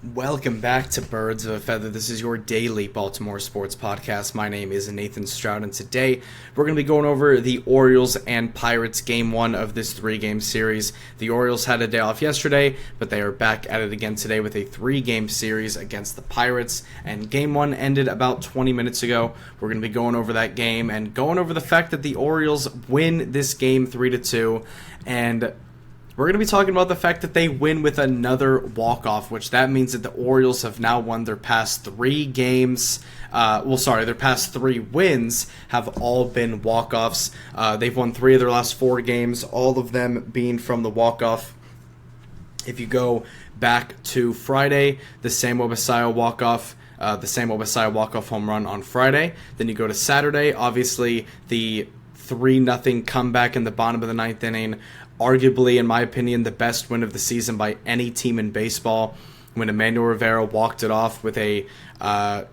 Welcome back to Birds of a Feather. This is your daily Baltimore sports podcast. My name is Nathan Stroud, and today we're going to be going over the Orioles and Pirates game one of this three-game series. The Orioles had a day off yesterday, but they are back at it again today with a three-game series against the Pirates, and game one ended about 20 minutes ago. We're going to be going over that game and going over the fact that the Orioles win this game 3-2, and we're going to be talking about the fact that they win with another walk-off, which that means that the Orioles have now won their past three games. Their past three wins have all been walk-offs. They've won three of their last four games, all of them being from the walk-off. If you go back to Friday, the Samuel Basallo walk-off home run on Friday. Then you go to Saturday, obviously the 3-0 comeback in the bottom of the ninth inning. Arguably, in my opinion, the best win of the season by any team in baseball, when Emmanuel Rivera walked it off with a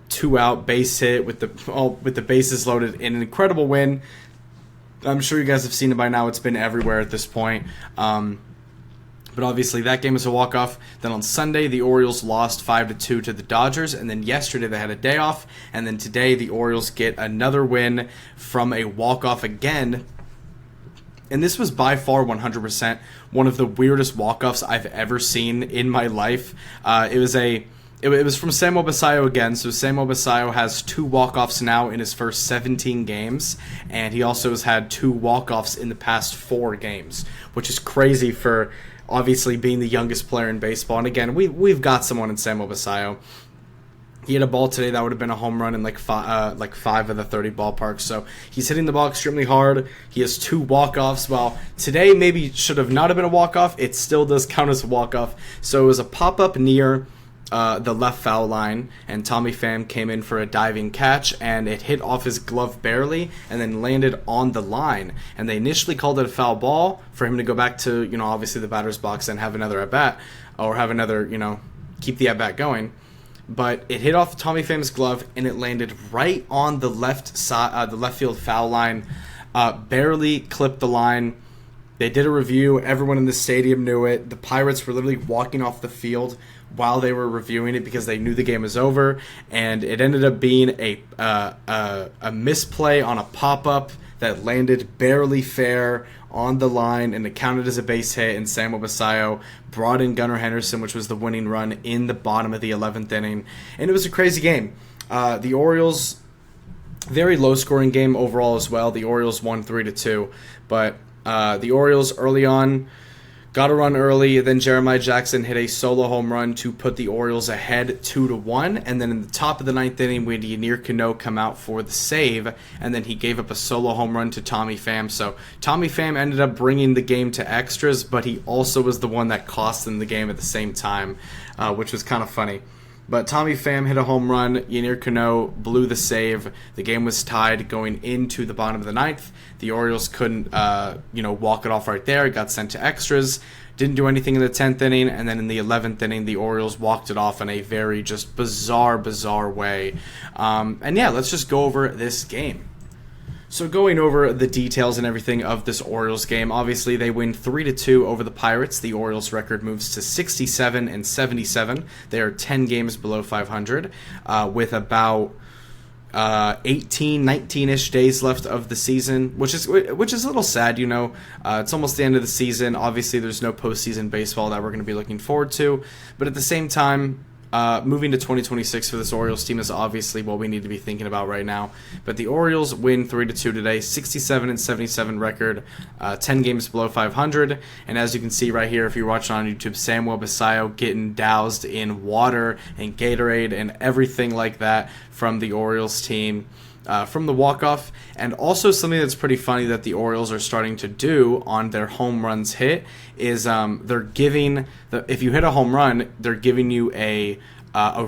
two-out base hit with the bases loaded. An incredible win. I'm sure you guys have seen it by now. It's been everywhere at this point. But obviously, that game is a walk-off. Then on Sunday, the Orioles lost 5-2 to the Dodgers. And then yesterday, they had a day off. And then today, the Orioles get another win from a walk-off again. And this was by far 100% one of the weirdest walk-offs I've ever seen in my life. It was from Samuel Basallo again. So Samuel Basallo has two walk-offs now in his first 17 games, and he also has had two walk-offs in the past 4 games, which is crazy for obviously being the youngest player in baseball. And again, we've got someone in Samuel Basallo. He hit a ball today that would have been a home run in like 5 of the 30 ballparks. So he's hitting the ball extremely hard. He has 2 walk-offs. While today maybe should have not have been a walk-off, it still does count as a walk-off. So it was a pop-up near the left foul line, and Tommy Pham came in for a diving catch, and it hit off his glove barely and then landed on the line. And they initially called it a foul ball for him to go back to, obviously the batter's box and have another at-bat, or have another, keep the at-bat going. But it hit off Tommy Pham's glove, and it landed right on the left side, the left field foul line. Barely clipped the line. They did a review. Everyone in the stadium knew it. The Pirates were literally walking off the field while they were reviewing it because they knew the game was over. And it ended up being a misplay on a pop-up that landed barely fair on the line, and it counted as a base hit, and Samuel Basallo brought in Gunnar Henderson, which was the winning run in the bottom of the 11th inning. And it was a crazy game. The Orioles, very low-scoring game overall as well. The Orioles won 3-2, but the Orioles early on got a run early. Then Jeremiah Jackson hit a solo home run to put the Orioles ahead 2-1. And then in the top of the ninth inning, we had Yennier Cano come out for the save, and then he gave up a solo home run to Tommy Pham. So Tommy Pham ended up bringing the game to extras, but he also was the one that cost them the game at the same time, which was kind of funny. But Tommy Pham hit a home run. Yennier Cano blew the save. The game was tied going into the bottom of the ninth. The Orioles couldn't, walk it off right there. It got sent to extras. Didn't do anything in the 10th inning. And then in the 11th inning, the Orioles walked it off in a very just bizarre way. Let's just go over this game. So going over the details and everything of this Orioles game, obviously they win 3-2 over the Pirates. The Orioles record moves to 67-77. They are 10 games below 500 with about 19-ish days left of the season, which is a little sad. It's almost the end of the season. Obviously, there's no postseason baseball that we're going to be looking forward to, but at the same time, moving to 2026 for this Orioles team is obviously what we need to be thinking about right now. But the Orioles win 3-2 today, 67-77 record, 10 games below 500. And as you can see right here, if you're watching on YouTube, Samuel Basallo getting doused in water and Gatorade and everything like that from the Orioles team. From the walk-off, and also something that's pretty funny that the Orioles are starting to do on their home runs hit is they're giving if you hit a home run, they're giving you a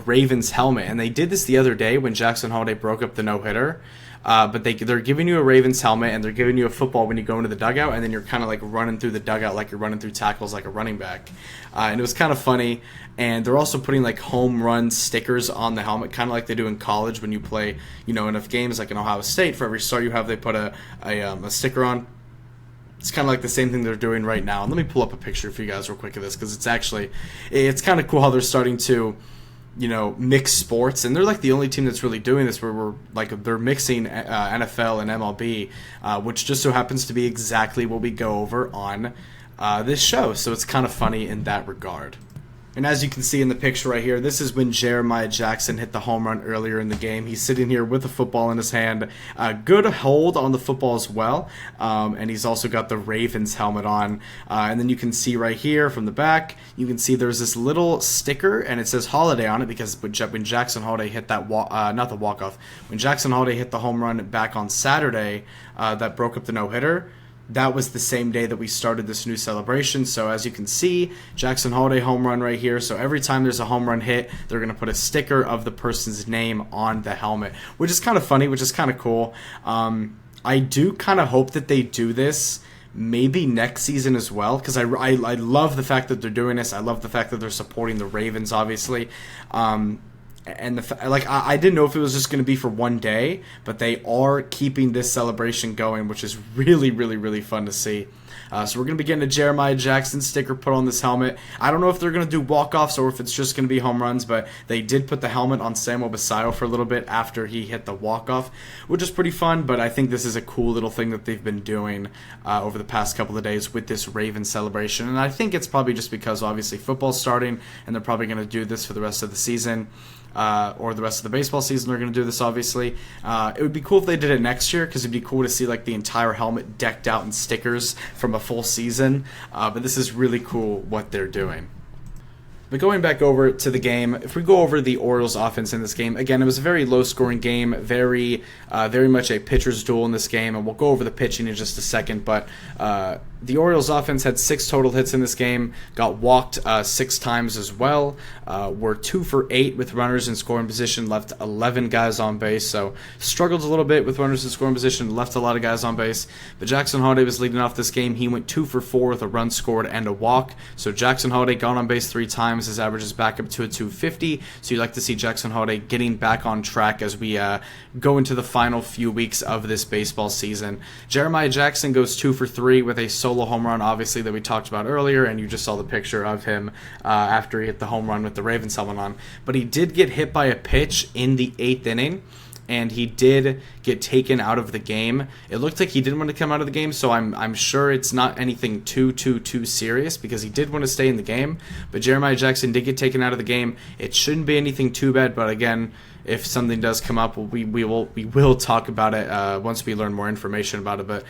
Ravens helmet, and they did this the other day when Jackson Holiday broke up the no-hitter. But they're giving you a Ravens helmet, and they're giving you a football when you go into the dugout, and then you're kind of like running through the dugout like you're running through tackles like a running back. And it was kind of funny. And they're also putting like home run stickers on the helmet, kind of like they do in college when you play, enough games like in Ohio State. For every start you have, they put a sticker on. It's kind of like the same thing they're doing right now. And let me pull up a picture for you guys real quick of this, because it's kind of cool how they're starting to, mix sports, and they're like the only team that's really doing this, where they're mixing NFL and MLB, which just so happens to be exactly what we go over on this show. So it's kind of funny in that regard. And as you can see in the picture right here, this is when Jeremiah Jackson hit the home run earlier in the game. He's sitting here with the football in his hand. Good hold on the football as well. And he's also got the Ravens helmet on. And then you can see right here from the back, you can see there's this little sticker, and it says Holiday on it, because when Jackson Holiday hit that, not the walk-off, when Jackson Holiday hit the home run back on Saturday that broke up the no-hitter, that was the same day that we started this new celebration. So as you can see, Jackson Holiday home run right here. So every time there's a home run hit, they're going to put a sticker of the person's name on the helmet, which is kind of funny, which is kind of cool. I do kind of hope that they do this maybe next season as well, because I love the fact that they're doing this. I love the fact that they're supporting the Ravens, obviously. And I didn't know if it was just going to be for one day, but they are keeping this celebration going, which is really, really, really fun to see. So we're going to be getting a Jeremiah Jackson sticker put on this helmet. I don't know if they're going to do walk-offs or if it's just going to be home runs, but they did put the helmet on Samuel Basallo for a little bit after he hit the walk-off, which is pretty fun. But I think this is a cool little thing that they've been doing over the past couple of days with this Ravens celebration. And I think it's probably just because, obviously, football's starting, and they're probably going to do this for the rest of the season. Or the rest of the baseball season, they're going to do this, obviously. It would be cool if they did it next year, because it'd be cool to see like the entire helmet decked out in stickers from a full season. But this is really cool what they're doing. But going back over to the game, if we go over the Orioles offense in this game, again, it was a very low-scoring game, very much a pitcher's duel in this game, and we'll go over the pitching in just a second. But the Orioles offense had 6 total hits in this game, got walked 6 times as well, were 2 for 8 with runners in scoring position, left 11 guys on base, so struggled a little bit with runners in scoring position, left a lot of guys on base. But Jackson Holiday was leading off this game. He went 2 for 4 with a run scored and a walk. So Jackson Holiday got on base 3 times. His average is back up to a 250. So you'd like to see Jackson Holiday getting back on track as we go into the final few weeks of this baseball season. Jeremiah Jackson goes 2 for 3 with a solo home run, obviously, that we talked about earlier, and you just saw the picture of him after he hit the home run with the Ravens helmet on. But he did get hit by a pitch in the 8th inning, and he did get taken out of the game. It looked like he didn't want to come out of the game, so I'm sure it's not anything too serious, because he did want to stay in the game. But Jeremiah Jackson did get taken out of the game. It shouldn't be anything too bad, but again, if something does come up, we will talk about it once we learn more information about it. But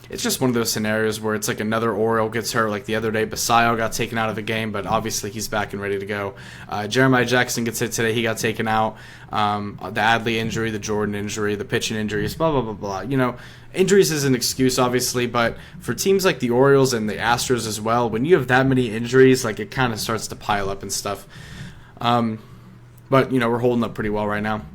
it's just one of those scenarios where it's like another Oriole gets hurt. Like the other day, Basallo got taken out of the game, but obviously he's back and ready to go. Jeremiah Jackson gets hit today. He got taken out. The Adley injury, the Jordan injury, the pitching injuries, blah, blah, blah, blah. Injuries is an excuse, obviously, but for teams like the Orioles and the Astros as well, when you have that many injuries, like it kind of starts to pile up and stuff. But we're holding up pretty well right now.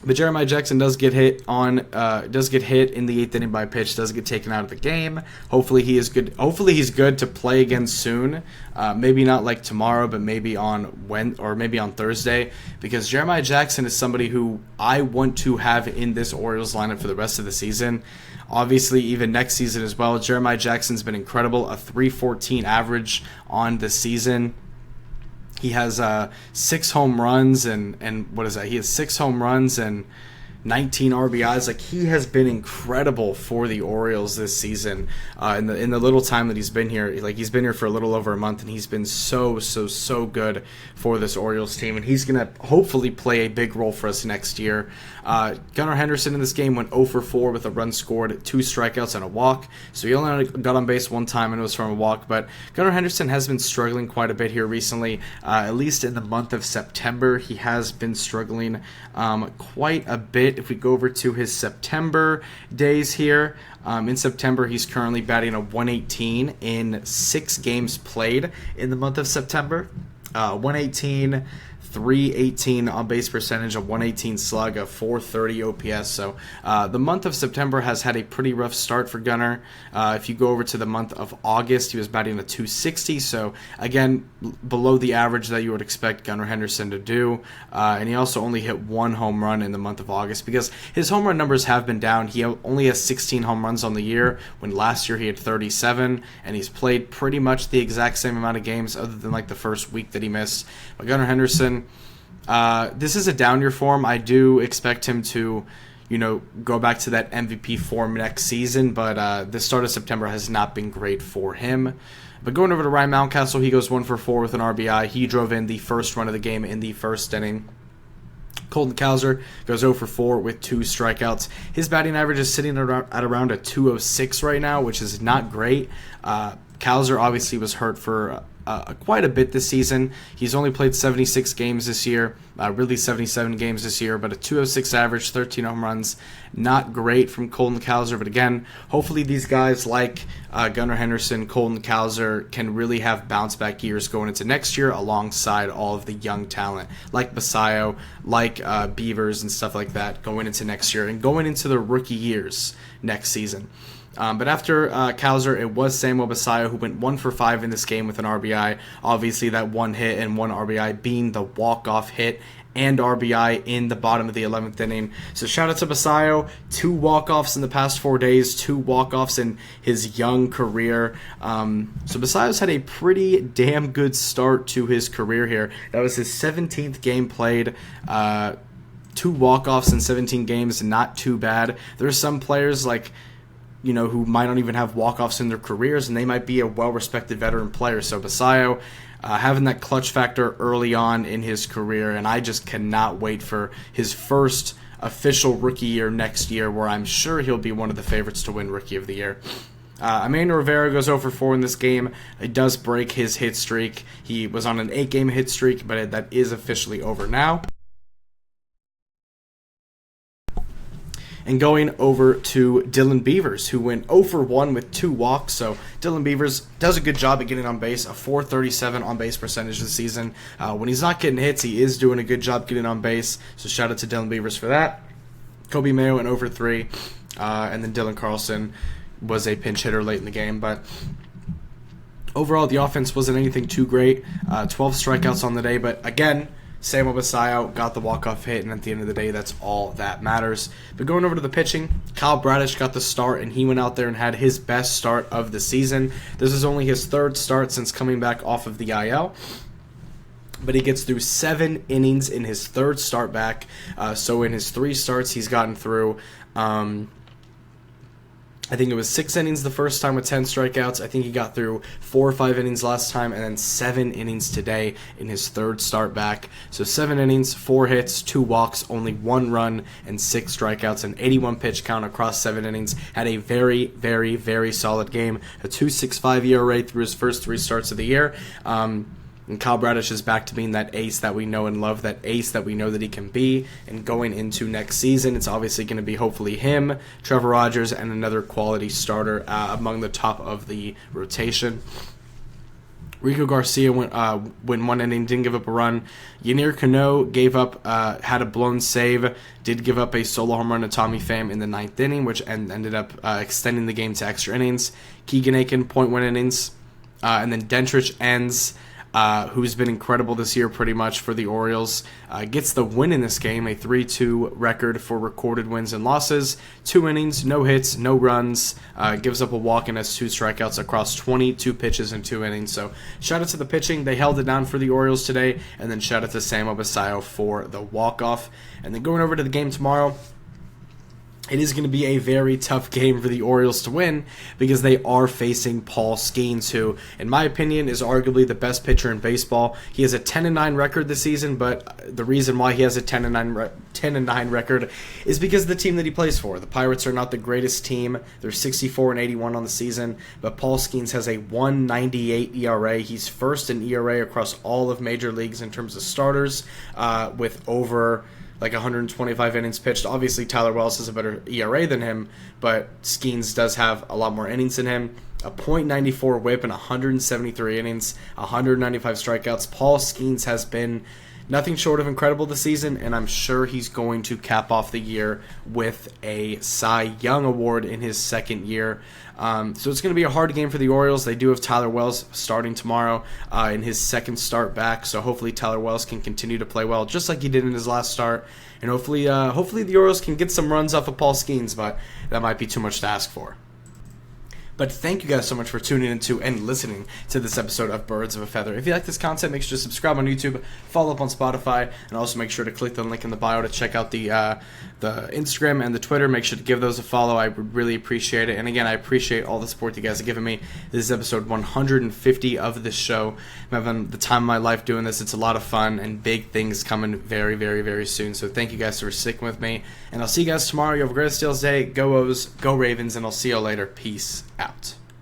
But Jeremiah Jackson does get hit in the 8th inning by a pitch, does get taken out of the game. Hopefully he is good. Hopefully he's good to play again soon. Maybe not like tomorrow, but maybe on Thursday, because Jeremiah Jackson is somebody who I want to have in this Orioles lineup for the rest of the season. Obviously, even next season as well. Jeremiah Jackson's been incredible, a 3.14 average on the season. He has 6 home runs and what is that? He has 6 home runs and 19 RBIs. Like, he has been incredible for the Orioles this season. In the little time that he's been here, like he's been here for a little over a month, and he's been so good for this Orioles team. And he's gonna hopefully play a big role for us next year. Gunnar Henderson in this game went 0 for 4 with a run scored, 2 strikeouts, and a walk. So he only got on base 1 time, and it was from a walk. But Gunnar Henderson has been struggling quite a bit here recently. At least in the month of September, he has been struggling quite a bit. If we go over to his September days here, in September he's currently batting a 118 in 6 games played in the month of September. 118, 318 on base percentage, a 118 slug, a 430 OPS. So the month of September has had a pretty rough start for Gunnar. If you go over to the month of August, he was batting a 260. So again, below the average that you would expect Gunnar Henderson to do. And he also only hit one home run in the month of August because his home run numbers have been down. He only has 16 home runs on the year when last year he had 37, and he's played pretty much the exact same amount of games other than like the first week that he missed. But Gunnar Henderson, this is a down year for him. I do expect him to, go back to that MVP form next season, but the start of September has not been great for him. But going over to Ryan Mountcastle, he goes 1 for 4 with an RBI. He drove in the first run of the game in the first inning. Colton Cowser goes 0 for 4 with 2 strikeouts. His batting average is sitting at around a 206 right now, which is not great. Cowser obviously was hurt for quite a bit this season. He's only played 76 games this year, really 77 games this year, but a 206 average, 13 home runs. Not great from Colton Cowser, but again, hopefully these guys like Gunnar Henderson, Colton Cowser can really have bounce-back years going into next year alongside all of the young talent like Basallo, like Beavers and stuff like that going into next year and going into the rookie years next season. But after Cowser, it was Samuel Basallo who went 1 for 5 in this game with an RBI. Obviously, that 1 hit and 1 RBI being the walk-off hit and RBI in the bottom of the 11th inning. So shout out to Basallo. 2 walk-offs in the past 4 days, 2 walk-offs in his young career. So Basallo's had a pretty damn good start to his career here. That was his 17th game played. 2 walk-offs in 17 games, not too bad. There are some players like who might not even have walk-offs in their careers, and they might be a well-respected veteran player. So Basallo having that clutch factor early on in his career, and I just cannot wait for his first official rookie year next year, where I'm sure he'll be one of the favorites to win Rookie of the Year. Emmanuel Rivera goes 0 for 4 in this game. It does break his hit streak. He was on an 8-game hit streak, but that is officially over now. And going over to Dylan Beavers, who went 0 for 1 with 2 walks. So Dylan Beavers does a good job at getting on base, a 437 on base percentage this season. When he's not getting hits, he is doing a good job getting on base. So shout out to Dylan Beavers for that. Kobe Mayo went 0 for 3. And then Dylan Carlson was a pinch hitter late in the game. But overall, the offense wasn't anything too great. 12 strikeouts on the day. But again, Samuel Basallo got the walk-off hit, and at the end of the day, that's all that matters. But going over to the pitching, Kyle Bradish got the start, and he went out there and had his best start of the season. This is only his 3rd start since coming back off of the IL. But he gets through 7 innings in his 3rd start back. So in his 3 starts, he's gotten through I think it was 6 innings the first time with 10 strikeouts. I think he got through 4 or 5 innings last time, and then 7 innings today in his 3rd start back. So 7 innings, 4 hits, 2 walks, only 1 run, and 6 strikeouts, an 81 pitch count across 7 innings. Had a very, very, very solid game. A 2.65 ERA through his first 3 starts of the year. And Kyle Bradish is back to being that ace that we know and love, that ace that we know that he can be. And going into next season, it's obviously going to be hopefully him, Trevor Rogers, and another quality starter among the top of the rotation. Rico Garcia went 1 inning, didn't give up a run. Yennier Cano had a blown save, did give up a solo home run to Tommy Pham in the 9th inning, which ended up extending the game to extra innings. Keegan Aiken, 0.1 innings. And then Dentrich ends, who's been incredible this year pretty much for the Orioles, gets the win in this game, a 3-2 record for recorded wins and losses. 2 innings, no hits, no runs, gives up a walk and has 2 strikeouts across 22 pitches in 2 innings. So shout out to the pitching. They held it down for the Orioles today. And then shout out to Samuel Basallo for the walk-off. And then going over to the game tomorrow, it is going to be a very tough game for the Orioles to win because they are facing Paul Skeens, who, in my opinion, is arguably the best pitcher in baseball. He has a 10-9 record this season, but the reason why he has a 10-9 record is because of the team that he plays for. The Pirates are not the greatest team. They're 64-81 on the season, but Paul Skeens has a 1.98 ERA. He's first in ERA across all of major leagues in terms of starters, with over 125 innings pitched. Obviously, Tyler Wells has a better ERA than him, but Skeens does have a lot more innings than him. a .94 whip in 173 innings, 195 strikeouts. Paul Skeens has been nothing short of incredible this season, and I'm sure he's going to cap off the year with a Cy Young Award in his second year. So it's going to be a hard game for the Orioles. They do have Tyler Wells starting tomorrow in his second start back, so hopefully Tyler Wells can continue to play well, just like he did in his last start, and hopefully the Orioles can get some runs off of Paul Skeens, but that might be too much to ask for. But thank you guys so much for tuning into and listening to this episode of Birds of a Feather. If you like this content, make sure to subscribe on YouTube, follow up on Spotify, and also make sure to click the link in the bio to check out the Instagram and the Twitter. Make sure to give those a follow. I would really appreciate it. And again, I appreciate all the support you guys have given me. This is episode 150 of this show. I'm having the time of my life doing this. It's a lot of fun, and big things coming very, very, very soon. So thank you guys for sticking with me. And I'll see you guys tomorrow. You have a great Steelers day. Go O's, go Ravens, and I'll see you later. Peace out.